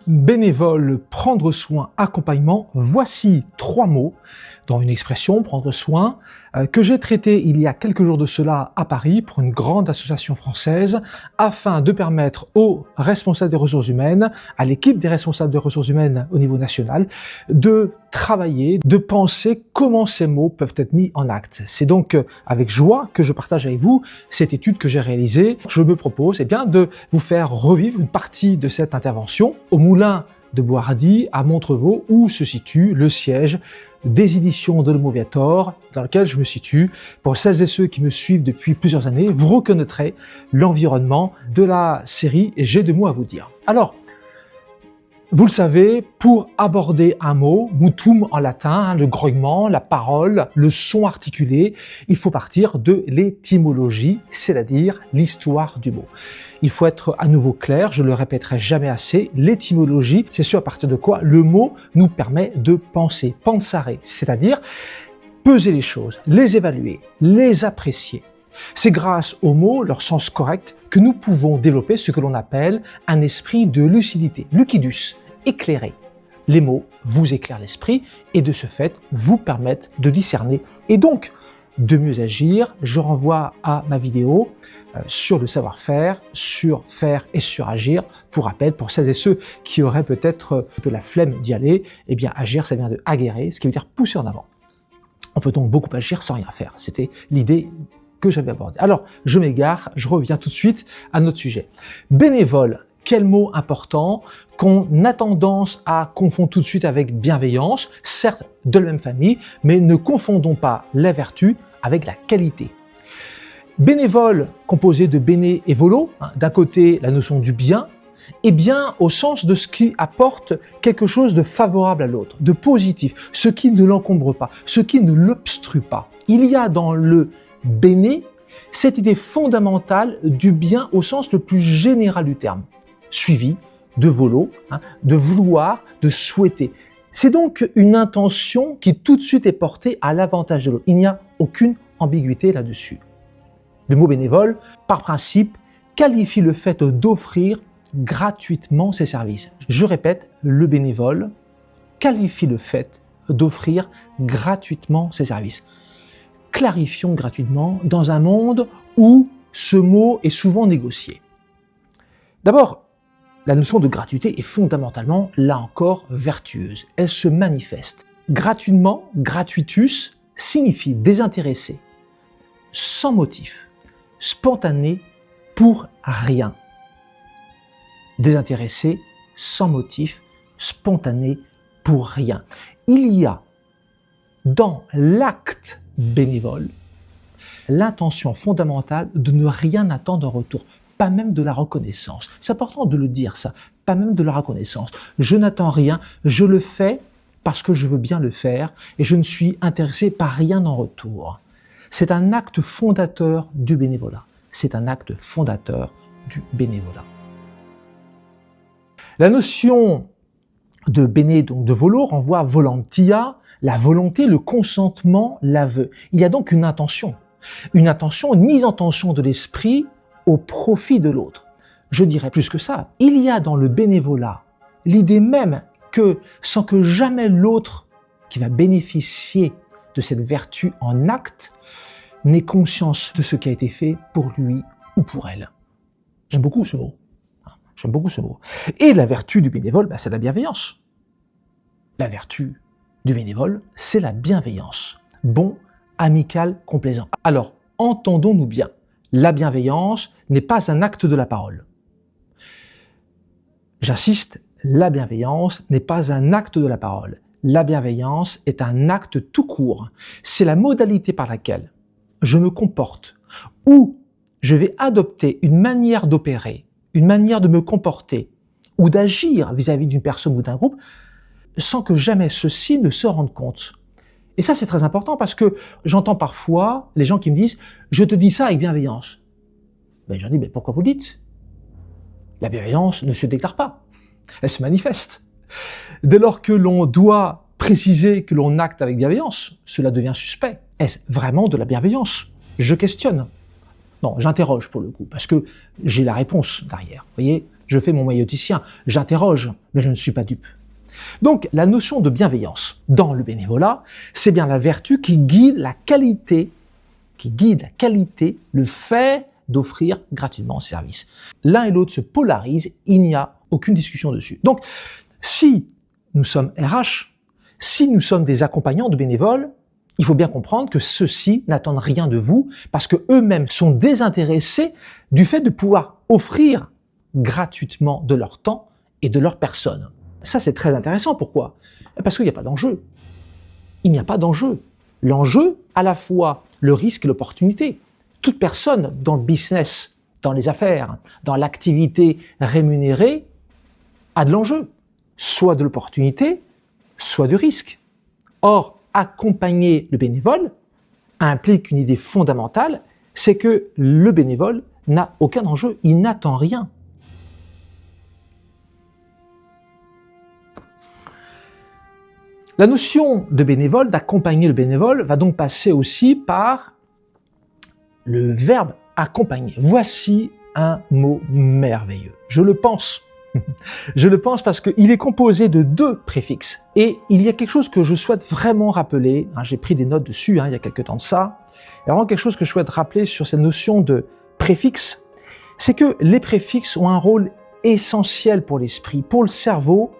Bénévole, prendre soin, accompagnement, voici 3 mots dans une expression, prendre soin, que j'ai traité il y a quelques jours de cela à Paris pour une grande association française afin de permettre aux responsables des ressources humaines, à l'équipe des responsables des ressources humaines au niveau national, de travailler, de penser comment ces mots peuvent être mis en acte. C'est donc avec joie que je partage avec vous cette étude que j'ai réalisée. Je me propose de vous faire revivre une partie de cette intervention au Moulin de Boishardy à Montrevaux où se situe le siège des éditions de l'Homo Viator, dans lequel je me situe. Pour celles et ceux qui me suivent depuis plusieurs années, vous reconnaîtrez l'environnement de la série et j'ai 2 mots à vous dire. Alors, vous le savez, pour aborder un mot, mutum en latin, le grognement, la parole, le son articulé, il faut partir de l'étymologie, c'est-à-dire l'histoire du mot. Il faut être à nouveau clair, je le répéterai jamais assez, l'étymologie, c'est ce à partir de quoi le mot nous permet de penser, pensare, c'est-à-dire peser les choses, les évaluer, les apprécier. C'est grâce aux mots, leur sens correct, que nous pouvons développer ce que l'on appelle un esprit de lucidité, lucidus, éclairé. Les mots vous éclairent l'esprit et de ce fait vous permettent de discerner et donc de mieux agir. Je renvoie à ma vidéo sur le savoir-faire, sur faire et sur agir. Pour rappel, pour celles et ceux qui auraient peut-être de la flemme d'y aller, eh bien agir ça vient de aguerrer, ce qui veut dire pousser en avant. On peut donc beaucoup agir sans rien faire. C'était l'idée que j'avais abordé. Alors, je m'égare, je reviens tout de suite à notre sujet. Bénévole, quel mot important qu'on a tendance à confondre tout de suite avec bienveillance, certes de la même famille, mais ne confondons pas la vertu avec la qualité. Bénévole, composé de béné et volo, d'un côté la notion du bien, et bien au sens de ce qui apporte quelque chose de favorable à l'autre, de positif, ce qui ne l'encombre pas, ce qui ne l'obstrue pas. Il y a dans le béné cette idée fondamentale du bien au sens le plus général du terme, suivi de volo, de vouloir, de souhaiter. C'est donc une intention qui tout de suite est portée à l'avantage de l'autre. Il n'y a aucune ambiguïté là-dessus. Le mot bénévole, par principe, qualifie le fait d'offrir gratuitement ses services. Je répète, le bénévole qualifie le fait d'offrir gratuitement ses services. Clarifions gratuitement dans un monde où ce mot est souvent négocié. D'abord, la notion de gratuité est fondamentalement, là encore, vertueuse. Elle se manifeste. Gratuitement, gratuitus, signifie désintéressé, sans motif, spontané, pour rien. Désintéressé, sans motif, spontané, pour rien. Il y a dans l'acte bénévole l'intention fondamentale de ne rien attendre en retour, pas même de la reconnaissance. C'est important de le dire ça, pas même de la reconnaissance. Je n'attends rien, je le fais parce que je veux bien le faire et je ne suis intéressé par rien en retour. C'est un acte fondateur du bénévolat. C'est un acte fondateur du bénévolat. La notion de béné, donc de volo, renvoie à volentia, la volonté, le consentement, l'aveu. Il y a donc une intention, une mise en tension de l'esprit au profit de l'autre. Je dirais plus que ça, il y a dans le bénévolat l'idée même que sans que jamais l'autre qui va bénéficier de cette vertu en acte n'ait conscience de ce qui a été fait pour lui ou pour elle. J'aime beaucoup ce mot. J'aime beaucoup ce mot. Et la vertu du bénévole, c'est la bienveillance. La vertu du bénévole, c'est la bienveillance. Bon, amical, complaisant. Alors, entendons-nous bien. La bienveillance n'est pas un acte de la parole. J'insiste, la bienveillance n'est pas un acte de la parole. La bienveillance est un acte tout court. C'est la modalité par laquelle je me comporte ou je vais adopter une manière d'opérer, une manière de me comporter ou d'agir vis-à-vis d'une personne ou d'un groupe sans que jamais ceux-ci ne se rendent compte. Et ça, c'est très important parce que j'entends parfois les gens qui me disent « je te dis ça avec bienveillance ». Ben, j'en dis « mais pourquoi vous le dites ?» La bienveillance ne se déclare pas, elle se manifeste. Dès lors que l'on doit préciser que l'on acte avec bienveillance, cela devient suspect. Est-ce vraiment de la bienveillance? Je questionne. Non, j'interroge pour le coup, parce que j'ai la réponse derrière. Vous voyez, Je fais mon maïoticien, j'interroge, mais je ne suis pas dupe. Donc, la notion de bienveillance dans le bénévolat, c'est bien la vertu qui guide la qualité, le fait d'offrir gratuitement ce service. L'un et l'autre se polarisent, il n'y a aucune discussion dessus. Donc, si nous sommes RH, si nous sommes des accompagnants de bénévoles, il faut bien comprendre que ceux-ci n'attendent rien de vous parce que eux-mêmes sont désintéressés du fait de pouvoir offrir gratuitement de leur temps et de leur personne. Ça, c'est très intéressant. Pourquoi? Parce qu'il n'y a pas d'enjeu. Il n'y a pas d'enjeu. L'enjeu, à la fois le risque et l'opportunité. Toute personne dans le business, dans les affaires, dans l'activité rémunérée, a de l'enjeu. Soit de l'opportunité, soit du risque. Or, accompagner le bénévole implique une idée fondamentale, c'est que le bénévole n'a aucun enjeu, il n'attend rien. La notion de bénévole, d'accompagner le bénévole, va donc passer aussi par le verbe accompagner. Voici un mot merveilleux. Je le pense. Je le pense parce qu'il est composé de 2 préfixes. Et il y a quelque chose que je souhaite vraiment rappeler. J'ai pris des notes dessus il y a quelques temps de ça. Il y a vraiment quelque chose que je souhaite rappeler sur cette notion de préfixe. C'est que les préfixes ont un rôle essentiel pour l'esprit, pour le cerveau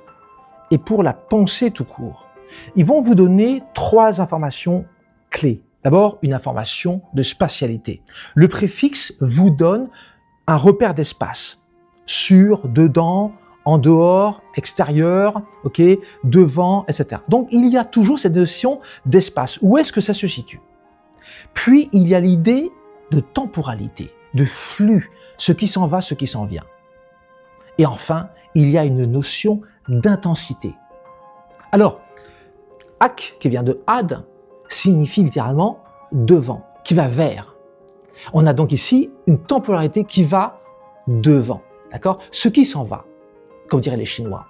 et pour la pensée tout court. Ils vont vous donner 3 informations clés. D'abord, une information de spatialité. Le préfixe vous donne un repère d'espace. Sur, dedans, en dehors, extérieur, devant, etc. Donc, il y a toujours cette notion d'espace. Où est-ce que ça se situe? Puis, il y a l'idée de temporalité, de flux, ce qui s'en va, ce qui s'en vient. Et enfin, il y a une notion d'intensité. Alors, ak, qui vient de ad, signifie littéralement devant, qui va vers. On a donc ici une temporalité qui va devant. D'accord? Ce qui s'en va, comme diraient les Chinois.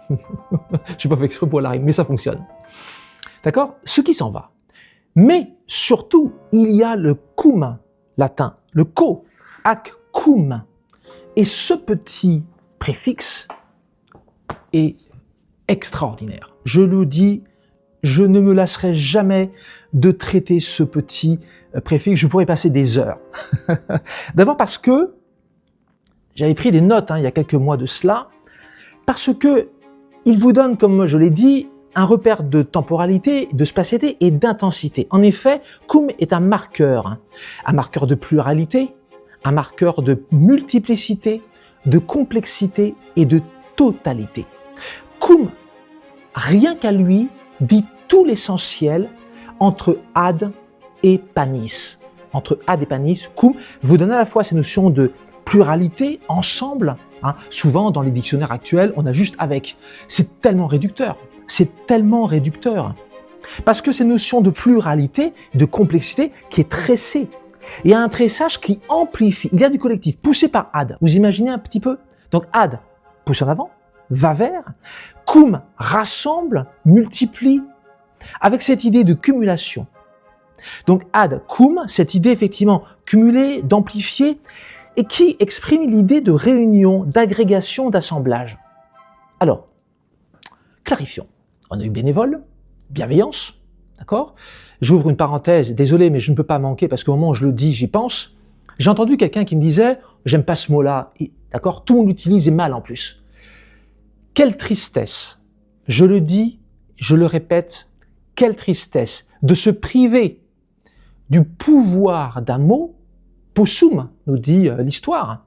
Je n'ai pas fait exprès pour la rime, mais ça fonctionne. D'accord? Ce qui s'en va. Mais surtout, il y a le cum latin, le co, ac cum. Et ce petit préfixe est extraordinaire. Je le dis, je ne me lasserai jamais de traiter ce petit préfixe. Je pourrais passer des heures. D'abord parce que j'avais pris des notes il y a quelques mois de cela, parce que il vous donne, comme je l'ai dit, un repère de temporalité, de spatialité et d'intensité. En effet, cum est un marqueur de pluralité, un marqueur de multiplicité, de complexité et de totalité. Cum, rien qu'à lui, dit tout l'essentiel entre ad et panis. Entre ad et panis, cum vous donne à la fois ces notions de pluralité, ensemble. Souvent, dans les dictionnaires actuels, on a juste avec. C'est tellement réducteur. C'est tellement réducteur. Parce que ces notions de pluralité, de complexité, qui est tressée. Il y a un tressage qui amplifie. Il y a du collectif, poussé par ad. Vous imaginez un petit peu? Donc ad, pousse en avant, va vers. Cum, rassemble, multiplie. Avec cette idée de cumulation. Donc ad, cum, cette idée effectivement cumulée, d'amplifier, et qui exprime l'idée de réunion, d'agrégation, d'assemblage. Alors, clarifions. On a eu bénévole, bienveillance, d'accord? J'ouvre une parenthèse, désolé, mais je ne peux pas manquer parce qu'au moment où je le dis, j'y pense. J'ai entendu quelqu'un qui me disait, j'aime pas ce mot-là, d'accord? Tout le monde l'utilise et mal en plus. Quelle tristesse, je le dis, je le répète, quelle tristesse de se priver du pouvoir d'un mot, possum, nous dit l'histoire,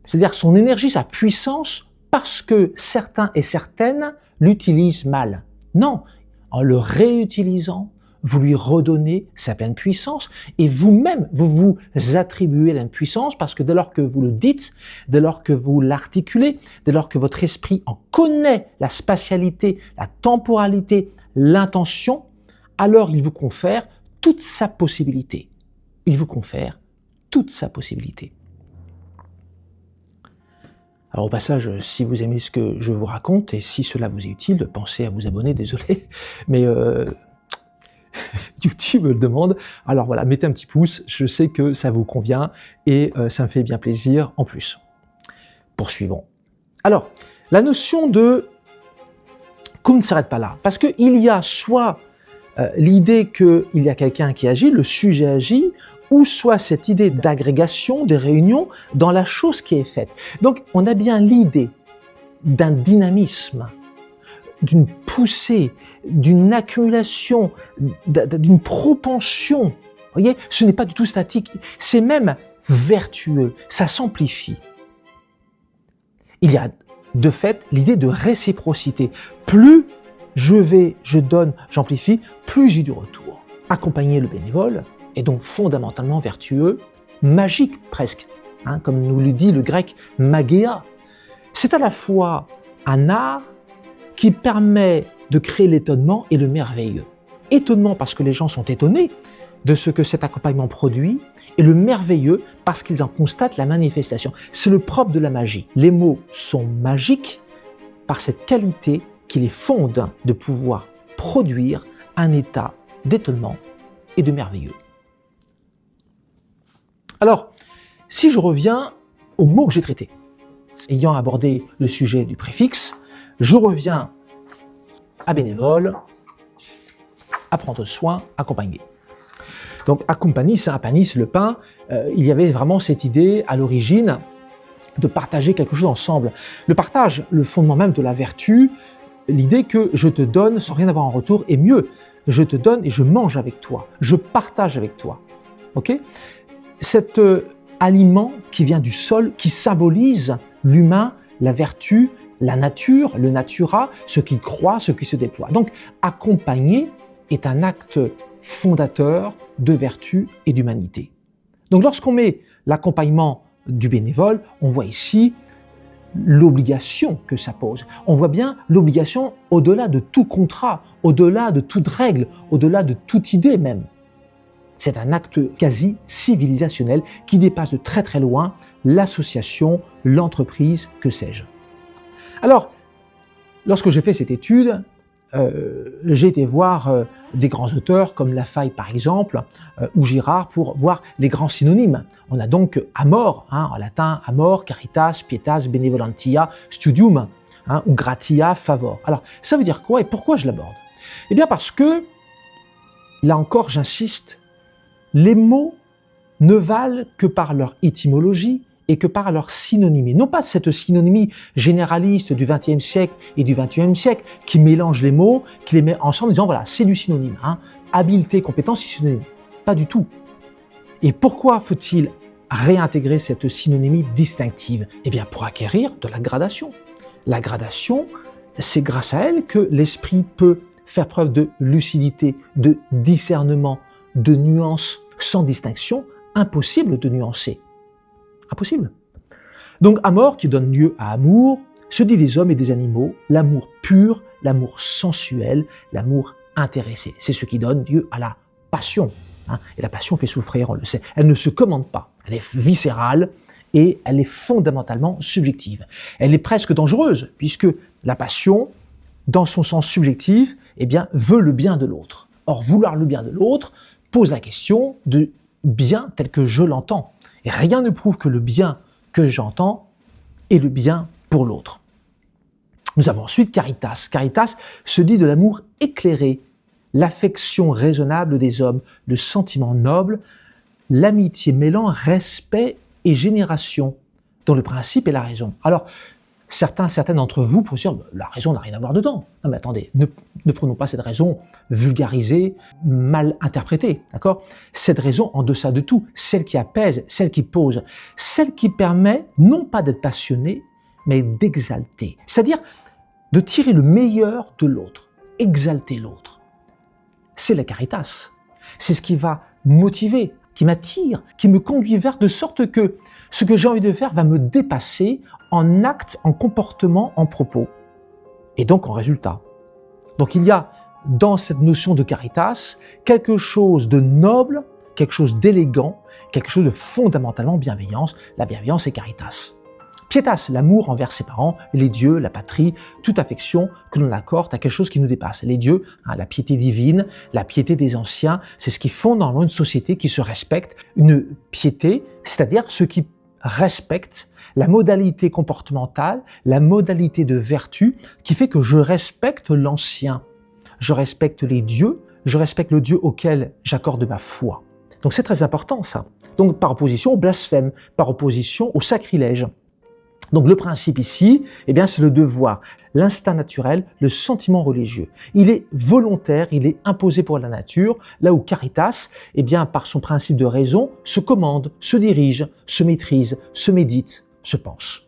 c'est-à-dire son énergie, sa puissance, parce que certains et certaines l'utilisent mal. Non, en le réutilisant, vous lui redonnez sa pleine puissance et vous-même, vous vous attribuez la puissance parce que dès lors que vous le dites, dès lors que vous l'articulez, dès lors que votre esprit en connaît la spatialité, la temporalité, l'intention, alors il vous confère toute sa possibilité. Il vous confère toute sa possibilité. Alors au passage, si vous aimez ce que je vous raconte et si cela vous est utile, pensez à vous abonner, désolé, mais YouTube me le demande. Alors voilà, mettez un petit pouce, je sais que ça vous convient et ça me fait bien plaisir en plus. Poursuivons. Alors, la notion de qu'on ne s'arrête pas là, parce qu'il y a soit l'idée qu'il y a quelqu'un qui agit, le sujet agit, ou soit cette idée d'agrégation, de réunion dans la chose qui est faite. Donc, on a bien l'idée d'un dynamisme, d'une poussée, d'une accumulation, d'une propension. Vous voyez, ce n'est pas du tout statique, c'est même vertueux, ça s'amplifie. Il y a de fait l'idée de réciprocité. Plus je donne, j'amplifie, plus j'ai du retour. Accompagner le bénévole est donc fondamentalement vertueux, magique presque, comme nous le dit le grec magéa. C'est à la fois un art qui permet de créer l'étonnement et le merveilleux. Étonnement parce que les gens sont étonnés de ce que cet accompagnement produit, et le merveilleux parce qu'ils en constatent la manifestation. C'est le propre de la magie. Les mots sont magiques par cette qualité qui les fonde de pouvoir produire un état d'étonnement et de merveilleux. Alors, si je reviens aux mots que j'ai traités, ayant abordé le sujet du préfixe, je reviens à bénévole, à prendre soin, accompagner. Donc, accompagner, c'est un panis, le pain. Il y avait vraiment cette idée à l'origine de partager quelque chose ensemble. Le partage, le fondement même de la vertu, l'idée que je te donne sans rien avoir en retour, et mieux, je te donne et je mange avec toi, je partage avec toi. Ok ? Cet aliment qui vient du sol, qui symbolise l'humain, la vertu, la nature, le natura, ce qui croît, ce qui se déploie. Donc, accompagner est un acte fondateur de vertu et d'humanité. Donc, lorsqu'on met l'accompagnement du bénévole, on voit ici l'obligation que ça pose. On voit bien l'obligation au-delà de tout contrat, au-delà de toute règle, au-delà de toute idée même. C'est un acte quasi civilisationnel qui dépasse de très très loin l'association, l'entreprise, que sais-je. Alors, lorsque j'ai fait cette étude, j'ai été voir des grands auteurs comme Lafaille par exemple, ou Girard pour voir les grands synonymes. On a donc amor, en latin amor, caritas, pietas, benevolentia, studium, ou gratia, favor. Alors, ça veut dire quoi et pourquoi je l'aborde? Eh bien parce que, là encore j'insiste, les mots ne valent que par leur étymologie et que par leur synonymie. Non pas cette synonymie généraliste du XXe siècle et du XXIe siècle qui mélange les mots, qui les met ensemble en disant voilà, c'est du synonyme. Habileté, compétence, c'est synonyme. Pas du tout. Et pourquoi faut-il réintégrer cette synonymie distinctive? Eh bien pour acquérir de la gradation. La gradation, c'est grâce à elle que l'esprit peut faire preuve de lucidité, de discernement, de nuance. Sans distinction, impossible de nuancer. Impossible. Donc amor qui donne lieu à amour, se dit des hommes et des animaux, l'amour pur, l'amour sensuel, l'amour intéressé. C'est ce qui donne lieu à la passion. Et la passion fait souffrir, on le sait. Elle ne se commande pas, elle est viscérale et elle est fondamentalement subjective. Elle est presque dangereuse puisque la passion, dans son sens subjectif, veut le bien de l'autre. Or, vouloir le bien de l'autre pose la question de bien tel que je l'entends. Et rien ne prouve que le bien que j'entends est le bien pour l'autre. Nous avons ensuite caritas. Caritas se dit de l'amour éclairé, l'affection raisonnable des hommes, le sentiment noble, l'amitié mêlant respect et génération, dont le principe est la raison. Alors, certains d'entre vous pourraient dire la raison n'a rien à voir dedans. Non mais attendez, ne prenons pas cette raison vulgarisée, mal interprétée, d'accord? Cette raison en deçà de tout, celle qui apaise, celle qui pose, celle qui permet non pas d'être passionné, mais d'exalter. C'est-à-dire de tirer le meilleur de l'autre, exalter l'autre. C'est la caritas. C'est ce qui va motiver, qui m'attire, qui me conduit vers, de sorte que ce que j'ai envie de faire va me dépasser en actes, en comportement, en propos, et donc en résultat. Donc il y a dans cette notion de caritas quelque chose de noble, quelque chose d'élégant, quelque chose de fondamentalement bienveillance. La bienveillance est caritas. Pietas, l'amour envers ses parents, les dieux, la patrie, toute affection que l'on accorde à quelque chose qui nous dépasse. Les dieux, la piété divine, la piété des anciens, c'est ce qui fonde normalement une société qui se respecte, une piété, c'est-à-dire ce qui respecte la modalité comportementale, la modalité de vertu qui fait que je respecte l'ancien, je respecte les dieux, je respecte le Dieu auquel j'accorde ma foi. Donc c'est très important ça. Donc par opposition au blasphème, par opposition au sacrilège. Donc le principe ici, eh bien, c'est le devoir, l'instinct naturel, le sentiment religieux. Il est volontaire, il est imposé pour la nature, là où caritas, eh bien, par son principe de raison, se commande, se dirige, se maîtrise, se médite, se pense.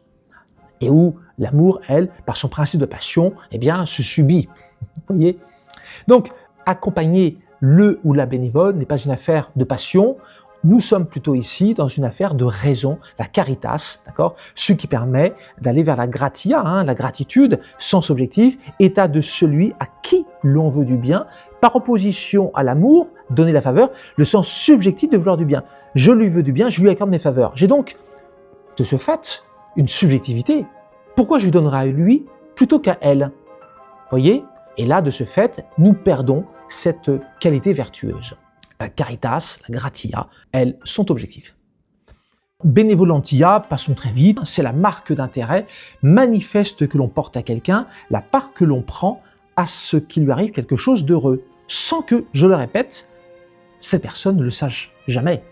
Et où l'amour, elle, par son principe de passion, eh bien, se subit. Vous voyez ? Donc, accompagner le ou la bénévole n'est pas une affaire de passion. Nous sommes plutôt ici dans une affaire de raison, la caritas, d'accord, ce qui permet d'aller vers la gratia, la gratitude, sens objectif, état de celui à qui l'on veut du bien, par opposition à l'amour, donner la faveur, le sens subjectif de vouloir du bien. Je lui veux du bien, je lui accorde mes faveurs. J'ai donc, de ce fait, une subjectivité. Pourquoi je lui donnerai à lui plutôt qu'à elle ? Voyez ? Et là, de ce fait, nous perdons cette qualité vertueuse. La caritas, la gratia, elles sont objectives. Benevolentia, passons très vite, c'est la marque d'intérêt manifeste que l'on porte à quelqu'un, la part que l'on prend à ce qu'il lui arrive quelque chose d'heureux, sans que, je le répète, cette personne ne le sache jamais.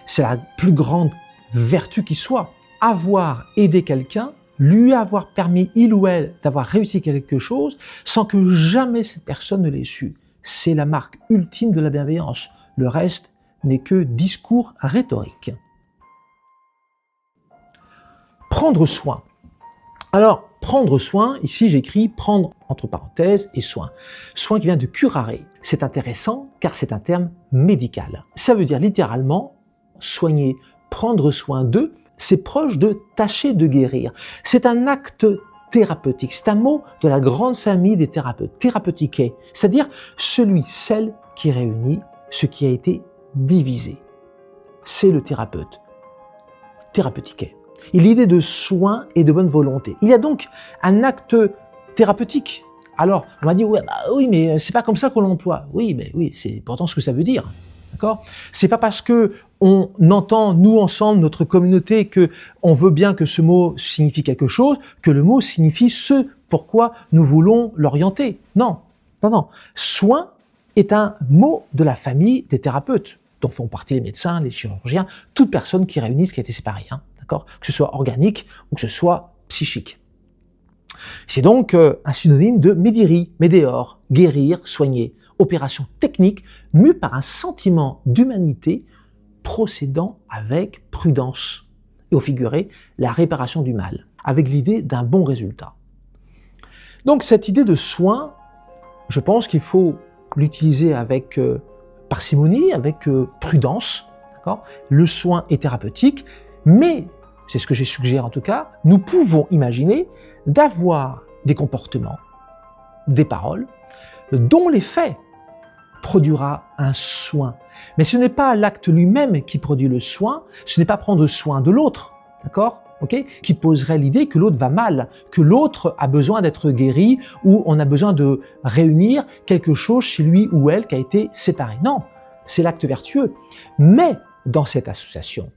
C'est la plus grande vertu qui soit. Avoir aidé quelqu'un, lui avoir permis, il ou elle, d'avoir réussi quelque chose, sans que jamais cette personne ne l'ait su. C'est la marque ultime de la bienveillance. Le reste n'est que discours rhétorique. Prendre soin. Alors, prendre soin, ici j'écris prendre entre parenthèses et soin. Soin qui vient de curare. C'est intéressant car c'est un terme médical. Ça veut dire littéralement soigner, prendre soin d'eux, c'est proche de tâcher de guérir. C'est un acte thérapeutique. C'est un mot de la grande famille des thérapeutes, thérapeutique, c'est-à-dire celui, celle qui réunit ce qui a été divisé. C'est le thérapeute, thérapeutique. Il y a l'idée de soin et de bonne volonté. Il y a donc un acte thérapeutique. Alors, on va dire, oui, mais c'est pas comme ça qu'on l'emploie. Oui, mais oui, c'est pourtant ce que ça veut dire. D'accord ? C'est pas parce que on entend, nous ensemble, notre communauté, que on veut bien que ce mot signifie quelque chose, que le mot signifie ce pourquoi nous voulons l'orienter. Non, non, non. Soin est un mot de la famille des thérapeutes, dont font partie les médecins, les chirurgiens, toute personne qui réunit ce qui a été séparé, d'accord ? Que ce soit organique ou que ce soit psychique. C'est donc un synonyme de médiri, médéor, guérir, soigner. Opération technique mue par un sentiment d'humanité procédant avec prudence et au figuré la réparation du mal, avec l'idée d'un bon résultat. Donc cette idée de soin, je pense qu'il faut l'utiliser avec parcimonie, avec prudence. D'accord ? Le soin est thérapeutique, mais, c'est ce que j'ai suggéré en tout cas, nous pouvons imaginer d'avoir des comportements, des paroles, dont l'effet produira un soin. Mais ce n'est pas l'acte lui-même qui produit le soin, ce n'est pas prendre soin de l'autre, d'accord ? Qui poserait l'idée que l'autre va mal, que l'autre a besoin d'être guéri ou on a besoin de réunir quelque chose chez lui ou elle qui a été séparé. Non, c'est l'acte vertueux. Mais dans cette association,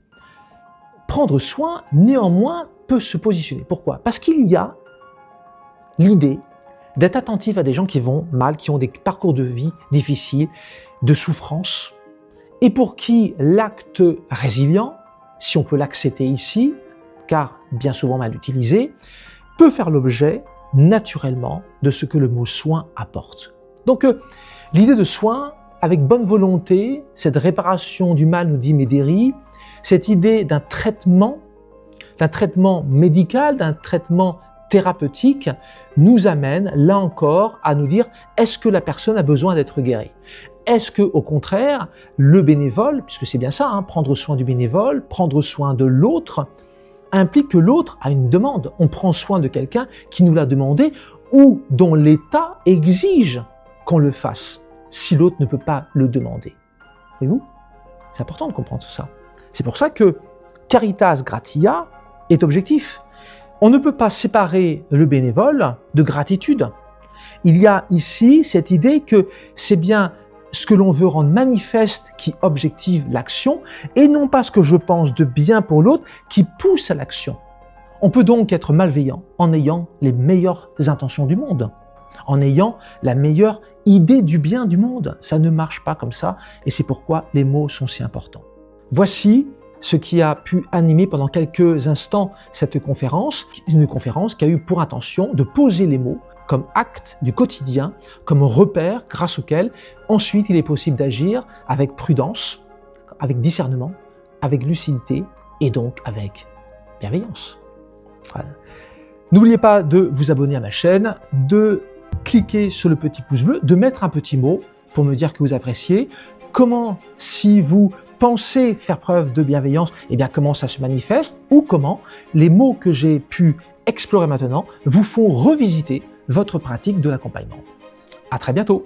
prendre soin, néanmoins, peut se positionner. Pourquoi ? Parce qu'il y a l'idée d'être attentif à des gens qui vont mal, qui ont des parcours de vie difficiles, de souffrance, et pour qui l'acte résilient, si on peut l'accepter ici, car bien souvent mal utilisé, peut faire l'objet naturellement de ce que le mot soin apporte. Donc l'idée de soin, avec bonne volonté, cette réparation du mal, nous dit Médéri, cette idée d'un traitement médical, d'un traitement thérapeutique, nous amène, là encore, à nous dire, est-ce que la personne a besoin d'être guérie ? Est-ce que, au contraire, le bénévole, puisque c'est bien ça, prendre soin du bénévole, prendre soin de l'autre, implique que l'autre a une demande. On prend soin de quelqu'un qui nous l'a demandé ou dont l'État exige qu'on le fasse, si l'autre ne peut pas le demander. Voyez-vous ? C'est important de comprendre ça. C'est pour ça que Caritas Gratia est objectif. On ne peut pas séparer le bénévole de gratitude. Il y a ici cette idée que c'est bien ce que l'on veut rendre manifeste qui objective l'action et non pas ce que je pense de bien pour l'autre qui pousse à l'action. On peut donc être malveillant en ayant les meilleures intentions du monde, en ayant la meilleure idée du bien du monde. Ça ne marche pas comme ça et c'est pourquoi les mots sont si importants. Voici ce qui a pu animer pendant quelques instants cette conférence, une conférence qui a eu pour intention de poser les mots comme acte du quotidien, comme repère grâce auquel ensuite il est possible d'agir avec prudence, avec discernement, avec lucidité et donc avec bienveillance. Voilà. N'oubliez pas de vous abonner à ma chaîne, de cliquer sur le petit pouce bleu, de mettre un petit mot pour me dire que vous appréciez. Comment, si vous pensez faire preuve de bienveillance, eh bien comment ça se manifeste ou comment les mots que j'ai pu explorer maintenant vous font revisiter votre pratique de l'accompagnement. À très bientôt.